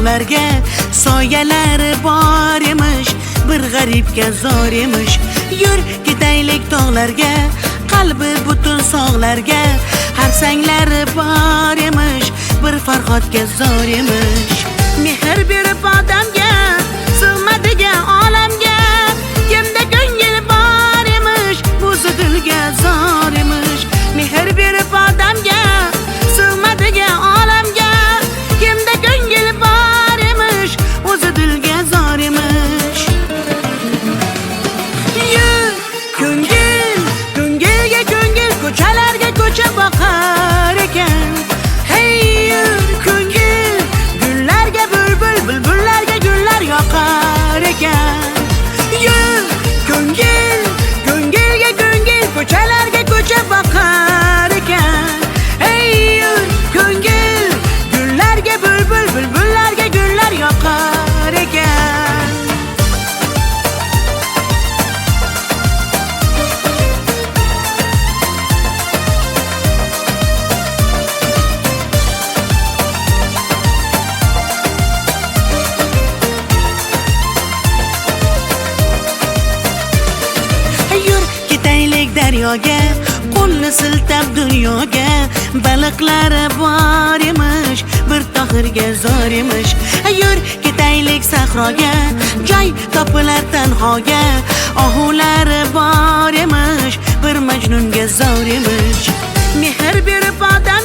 tog'larga soyalari bor emish, bir g'aribga zor emish. Yur ketaylik tog'larga, qalbi butun sog'larga, hamsanglari bor emish, bir Farhodga zor emish. Mehr berib odamga, sig'madigan olamga, kimda ko'ngil bor emish, o'zi dilga zor emish. Mehr berib odamga, sig'madigan olamga, kimda ko'ngil bor emish, o'zi dilga zor emish. Yur ko'ngil, ko'ngilga ko'ngil, ko'chalarga ko'cha boqar ekan. Hey yur ko'ngil, gullarga bulbul, bulbullarga gullar yoqar ekan. Yur ko'ngil, ko'ngilga ko'ngil, ko'chalarga ko'cha boqar ekan. Hey yur ko'ngil, gullarga bulbul, bulbullarga gullar yoqar ekan. Yur ketaylik daryoga, qo'lni siltab dunyoga, baliqlari bor emish, bir Tohirga zor emish. Yur ketaylik sahroga, joy topilar tanhoga, ohulari bor emish, bir Majnunga zor emish. Mehr berib odam